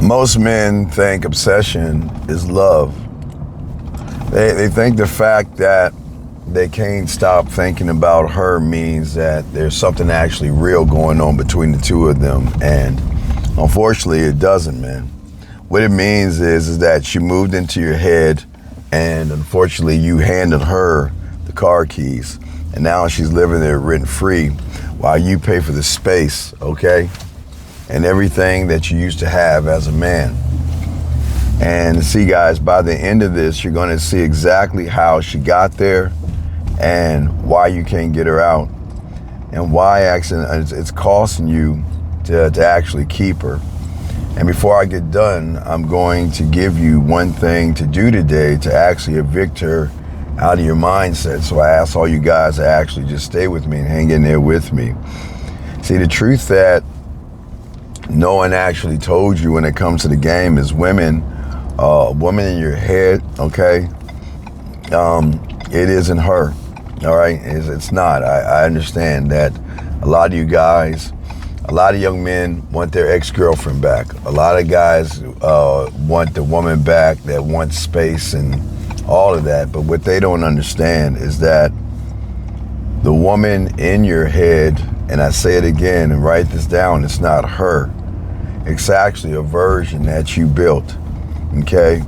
Most men think obsession is love. They think the fact that they can't stop thinking about her means that there's something actually real going on between the two of them. And unfortunately, it doesn't, man. What it means is that she moved into your head, and unfortunately, you handed her the car keys. And now she's living there rent free while you pay for the space, okay? And everything that you used to have as a man. And see, guys, by the end of this, you're going to see exactly how she got there and why you can't get her out and why actually it's costing you to actually keep her. And before I get done, I'm going to give you one thing to do today to actually evict her out of your mindset. So I ask all you guys to actually just stay with me and hang in there with me. See, the truth that no one actually told you when it comes to the game is women, woman in your head, okay? It isn't her, all right? It's not. I understand that a lot of you guys, a lot of young men want their ex-girlfriend back. A lot of guys want the woman back that wants space and all of that. But what they don't understand is that the woman in your head, and I say it again and write this down, it's not her. It's actually a version that you built, okay?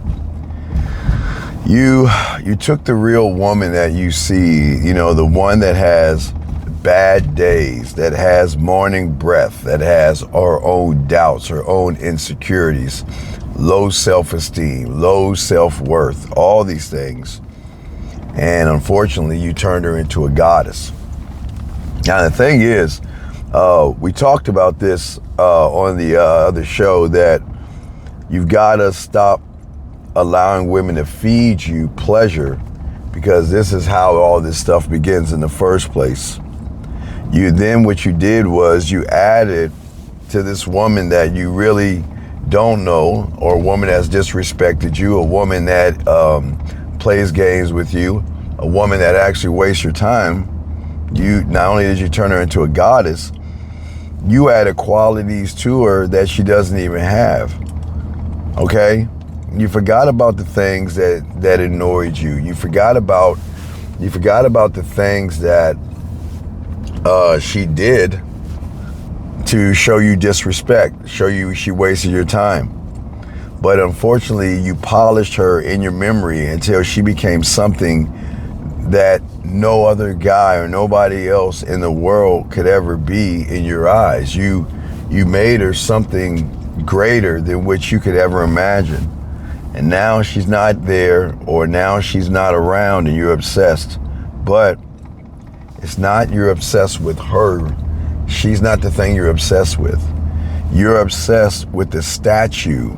You took the real woman that you see, you know, the one that has bad days, that has morning breath, that has her own doubts, her own insecurities, low self-esteem, low self-worth, all these things. And unfortunately, you turned her into a goddess. Now, the thing is, we talked about this on the other show, that you've got to stop allowing women to feed you pleasure, because this is how all this stuff begins in the first place. What you did was you added to this woman that you really don't know, or a woman that's disrespected you, a woman that plays games with you, a woman that actually wastes your time. You not only did you turn her into a goddess, you added qualities to her that she doesn't even have, okay? You forgot about the things that annoyed you. You forgot about the things that she did to show you disrespect, show you she wasted your time. But unfortunately, you polished her in your memory until she became something that no other guy or nobody else in the world could ever be in your eyes. You made her something greater than what you could ever imagine. And now she's not there, or now she's not around, and you're obsessed. But it's not you're obsessed with her. She's not the thing you're obsessed with. You're obsessed with the statue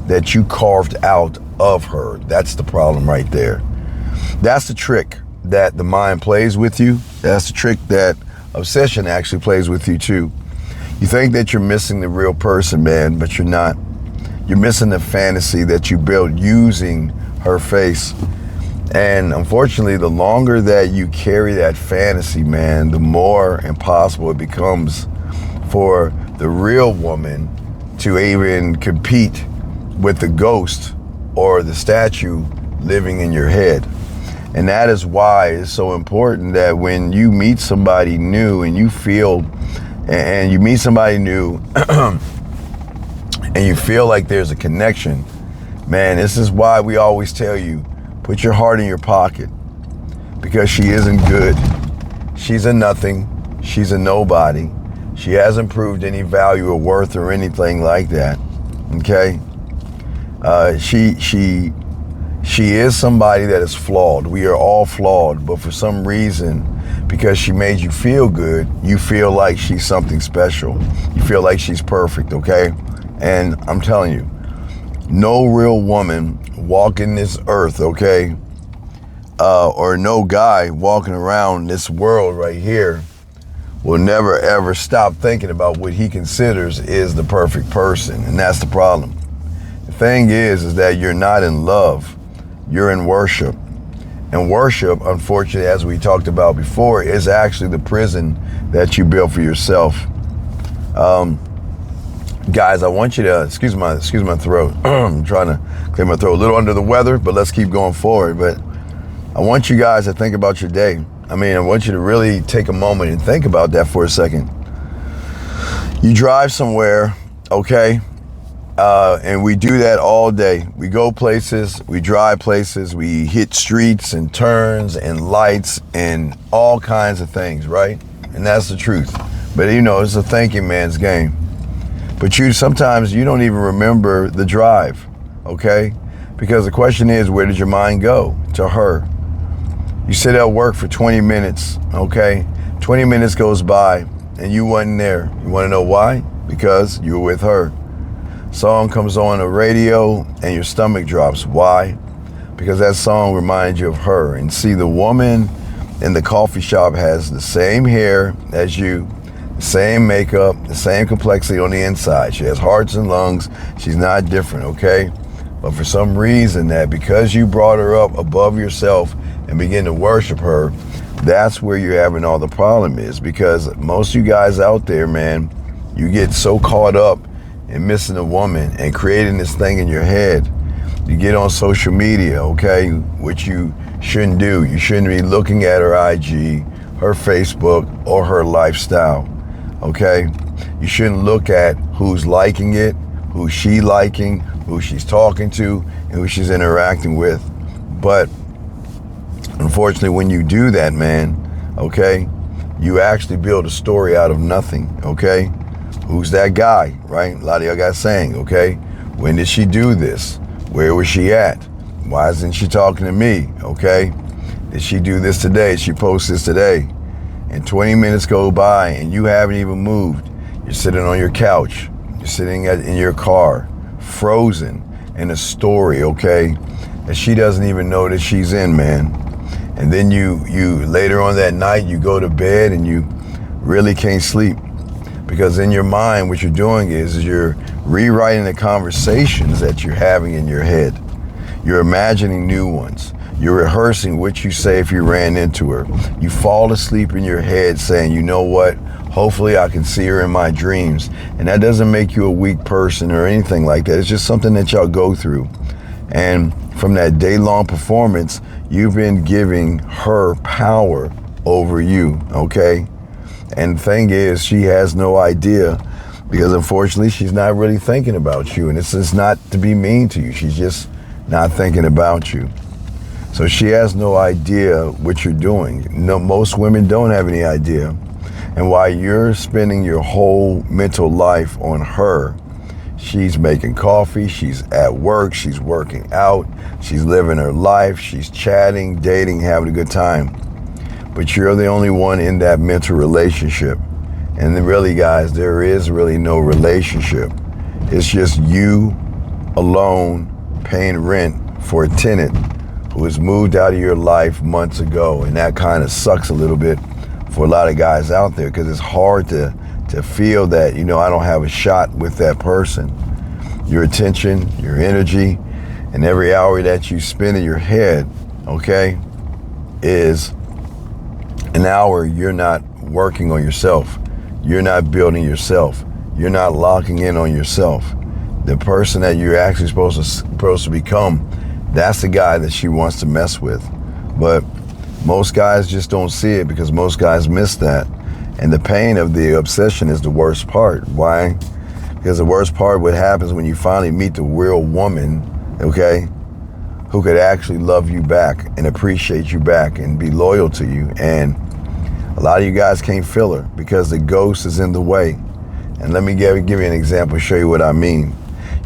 that you carved out of her. That's the problem right there. That's the trick that the mind plays with you. That's the trick that obsession actually plays with you too. You think that you're missing the real person, man, but you're not. You're missing the fantasy that you built using her face. And unfortunately, the longer that you carry that fantasy, man, the more impossible it becomes for the real woman to even compete with the ghost or the statue living in your head. And that is why it's so important that when you meet somebody new and you feel, and you meet somebody new and you feel like there's a connection, man, this is why we always tell you, put your heart in your pocket, because she isn't good. She's a nothing. She's a nobody. She hasn't proved any value or worth or anything like that, okay? She is somebody that is flawed. We are all flawed, but for some reason, because she made you feel good, you feel like she's something special. You feel like she's perfect, okay? And I'm telling you, no real woman walking this earth, okay, or no guy walking around this world right here will never ever stop thinking about what he considers is the perfect person, and that's the problem. The thing is that you're not in love, you're in worship. And worship, unfortunately, as we talked about before, is actually the prison that you built for yourself. Guys, I want you to, excuse my throat. I'm trying to clear my throat. A little under the weather, but let's keep going forward. But I want you guys to think about your day. I mean, I want you to really take a moment and think about that for a second. You drive somewhere, okay? And we do that all day. We go places, we drive places, we hit streets and turns and lights and all kinds of things, right? And that's the truth. But you know, it's a thinking man's game. But sometimes you don't even remember the drive, okay? Because the question is, where did your mind go? To her. You sit at work for 20 minutes, okay? 20 minutes goes by and you wasn't there. You wanna know why? Because you were with her. Song comes on the radio and your stomach drops. Why? Because that song reminded you of her. And see, the woman in the coffee shop has the same hair as you, the same makeup, the same complexity on the inside. She has hearts and lungs. She's not different, okay? But for some reason that because you brought her up above yourself and begin to worship her, that's where you're having all the problem is. Because most of you guys out there, man, you get so caught up in missing a woman and creating this thing in your head. You get on social media, okay, which you shouldn't do. You shouldn't be looking at her IG, her Facebook, or her lifestyle. Okay, you shouldn't look at who's liking it, who's she liking, who she's talking to, and who she's interacting with. But unfortunately, when you do that, man, okay, you actually build a story out of nothing, okay? Who's that guy, right? A lot of y'all guys saying, okay, when did she do this? Where was she at? Why isn't she talking to me, okay? Did she do this today? Did she post this today? And 20 minutes go by and you haven't even moved. You're sitting on your couch. You're sitting in your car, frozen in a story, okay, that she doesn't even know that she's in, man. And then you later on that night, you go to bed and you really can't sleep. Because in your mind, what you're doing is you're rewriting the conversations that you're having in your head. You're imagining new ones. You're rehearsing what you say if you ran into her. You fall asleep in your head saying, you know what? Hopefully I can see her in my dreams. And that doesn't make you a weak person or anything like that. It's just something that y'all go through. And from that day-long performance, you've been giving her power over you, okay? And the thing is, she has no idea because unfortunately, she's not really thinking about you. And it's just not to be mean to you. She's just not thinking about you. So she has no idea what you're doing. No, most women don't have any idea. And while you're spending your whole mental life on her, she's making coffee, she's at work, she's working out, she's living her life, she's chatting, dating, having a good time. But you're the only one in that mental relationship. And then really, guys, there is really no relationship. It's just you alone paying rent for a tenant who has moved out of your life months ago. And that kind of sucks a little bit for a lot of guys out there because it's hard to feel that, you know, I don't have a shot with that person. Your attention, your energy, and every hour that you spend in your head, okay, is an hour you're not working on yourself. You're not building yourself. You're not locking in on yourself. The person that you're actually supposed to become, that's the guy that she wants to mess with. But most guys just don't see it because most guys miss that. And the pain of the obsession is the worst part. Why? Because the worst part, what happens when you finally meet the real woman, okay, who could actually love you back and appreciate you back and be loyal to you. And a lot of you guys can't feel her because the ghost is in the way. And let me give you an example, show you what I mean.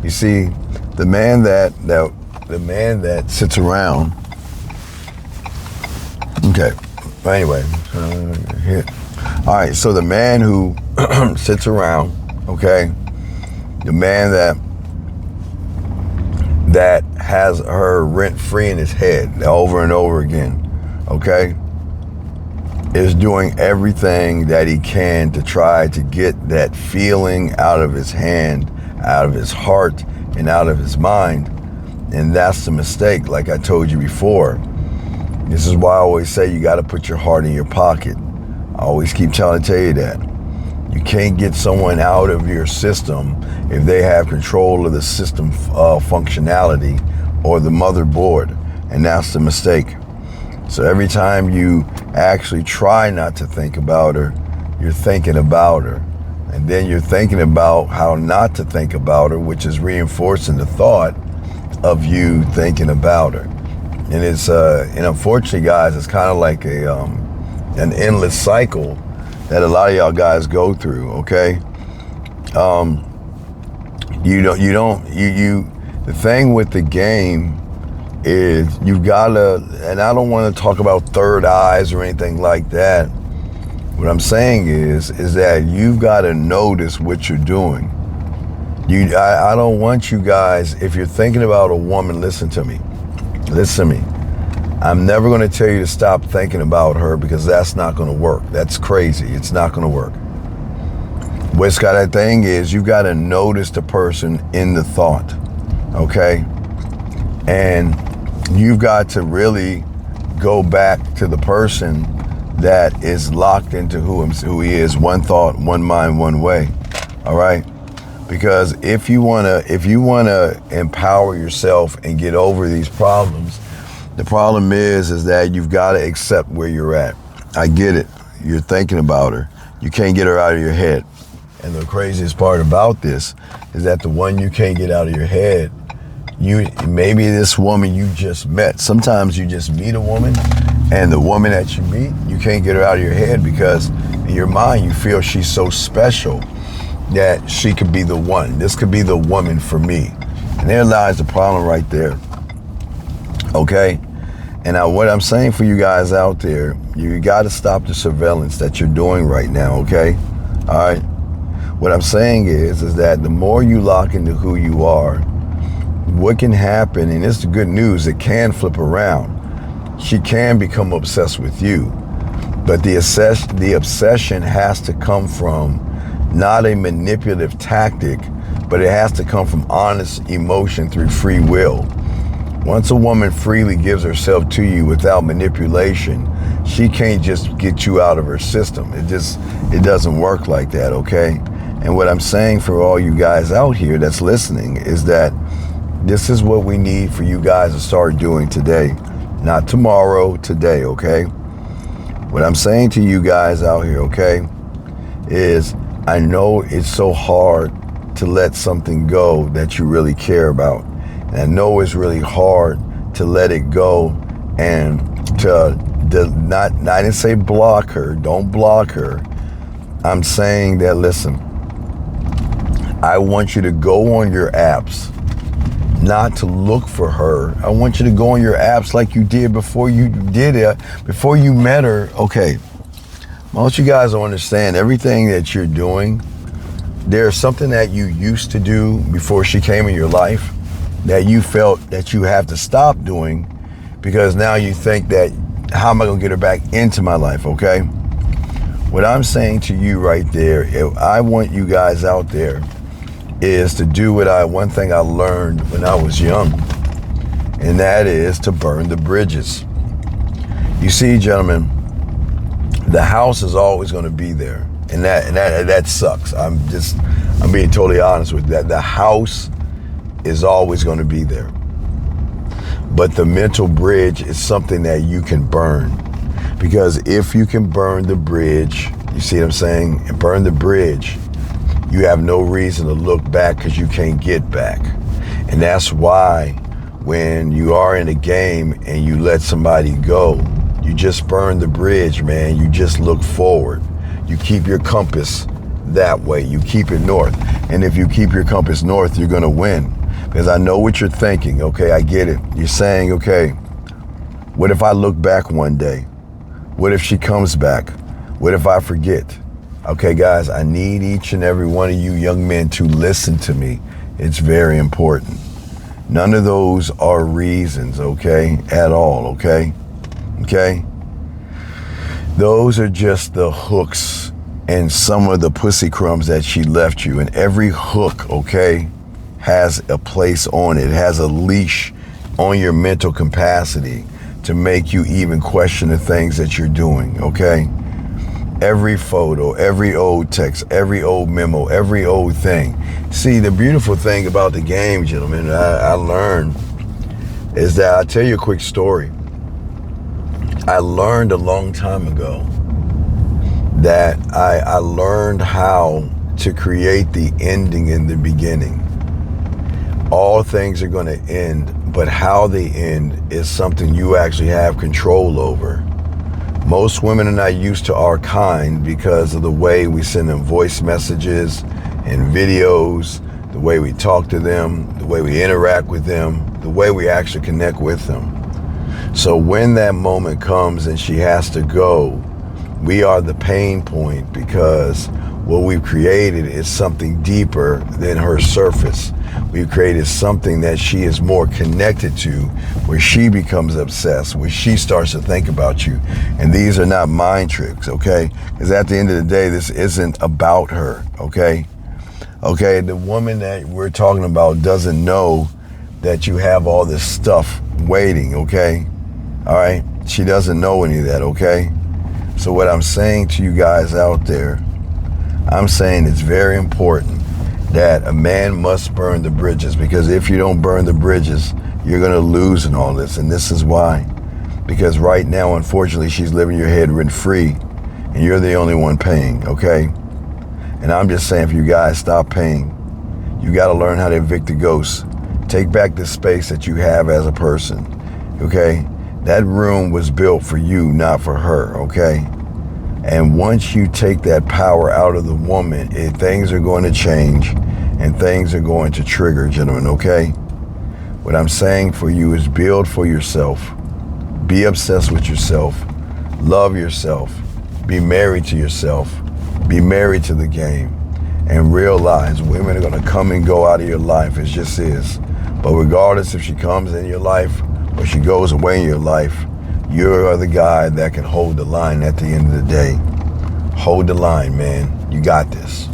You see, the man that sits around. Okay, but anyway, here. All right, so the man who sits around, okay, the man that has her rent-free in his head over and over again, okay, is doing everything that he can to try to get that feeling out of his hand, out of his heart, and out of his mind. And that's the mistake, like I told you before. This is why I always say you got to put your heart in your pocket. I always keep trying to tell you that. You can't get someone out of your system if they have control of the system functionality or the motherboard, and that's the mistake. So every time you actually try not to think about her, you're thinking about her. And then you're thinking about how not to think about her, which is reinforcing the thought of you thinking about her. And it's and unfortunately, guys, it's kind of like an endless cycle that a lot of y'all guys go through. Okay, the thing with the game is you've gotta, and I don't want to talk about third eyes or anything like that. What I'm saying is that you've got to notice what you're doing. I don't want you guys, if you're thinking about a woman, listen to me. I'm never going to tell you to stop thinking about her, because that's not going to work. That's crazy. It's not going to work. What's got that thing is you got to notice the person in the thought, okay? And you've got to really go back to the person that is locked into who he is, one thought, one mind, one way, all right? Because if you wanna empower yourself and get over these problems, the problem is that you've got to accept where you're at. I get it. You're thinking about her. You can't get her out of your head. And the craziest part about this is that the one you can't get out of your head, maybe this woman you just met. Sometimes you just meet a woman, and the woman that you meet, you can't get her out of your head because in your mind you feel she's so special that she could be the one. This could be the woman for me. And there lies the problem right there. Okay? And now what I'm saying for you guys out there, you got to stop the surveillance that you're doing right now, okay? All right? What I'm saying is that the more you lock into who you are, what can happen, and it's the good news, it can flip around. She can become obsessed with you. But the obsession has to come from not a manipulative tactic, but it has to come from honest emotion through free will. Once a woman freely gives herself to you without manipulation, she can't just get you out of her system. It doesn't work like that, okay? And what I'm saying for all you guys out here that's listening is that this is what we need for you guys to start doing today. Not tomorrow, today, okay? What I'm saying to you guys out here, okay, is I know it's so hard to let something go that you really care about. And I know it's really hard to let it go and to not, I didn't say block her, don't block her. I'm saying that, listen, I want you to go on your apps, not to look for her. I want you to go on your apps like you did before you met her. Okay, most you guys don't understand everything that you're doing. There's something that you used to do before she came in your life that you felt that you have to stop doing because now you think that, how am I gonna get her back into my life, okay? What I'm saying to you right there, if I want you guys out there is to do one thing I learned when I was young, and that is to burn the bridges. You see, gentlemen, the house is always gonna be there, and that sucks. I'm being totally honest with that. The house is always going to be there. But the mental bridge is something that you can burn. Because if you can burn the bridge, you see what I'm saying? And burn the bridge, you have no reason to look back because you can't get back. And that's why when you are in a game and you let somebody go, you just burn the bridge, man. You just look forward. You keep your compass that way. You keep it north. And if you keep your compass north, you're going to win. Because I know what you're thinking, okay? I get it. You're saying, okay, what if I look back one day? What if she comes back? What if I forget? Okay, guys, I need each and every one of you young men to listen to me. It's very important. None of those are reasons, okay, at all, okay? Okay? Those are just the hooks and some of the pussy crumbs that she left you. And every hook, okay, has a place on it, has a leash on your mental capacity to make you even question the things that you're doing, okay? every photo, every old text, every old memo, every old thing. See, the beautiful thing about the game, gentlemen, I learned is that, I'll tell you a quick story. I learned a long time ago that I learned how to create the ending in the beginning. All things are going to end, but how they end is something you actually have control over. Most women are not used to our kind because of the way we send them voice messages and videos, the way we talk to them, the way we interact with them, the way we actually connect with them. So when that moment comes and she has to go, we are the pain point, because what we've created is something deeper than her surface. We've created something that she is more connected to, where she becomes obsessed, where she starts to think about you. And these are not mind tricks, okay? Because at the end of the day, this isn't about her, okay? Okay, the woman that we're talking about doesn't know that you have all this stuff waiting, okay? All right? She doesn't know any of that, okay? So what I'm saying to you guys out there, I'm saying it's very important that a man must burn the bridges, because if you don't burn the bridges, you're going to lose in all this. And this is why. Because right now, unfortunately, she's living your head rent free, and you're the only one paying, okay? And I'm just saying, for you guys, stop paying. You got to learn how to evict the ghosts. Take back the space that you have as a person, okay? That room was built for you, not for her, okay? And once you take that power out of the woman, things are going to change and things are going to trigger, gentlemen, okay? What I'm saying for you is build for yourself. Be obsessed with yourself. Love yourself. Be married to yourself. Be married to the game. And realize women are going to come and go out of your life. It just is. But regardless if she comes in your life or she goes away in your life, you are the guy that can hold the line at the end of the day. Hold the line, man. You got this.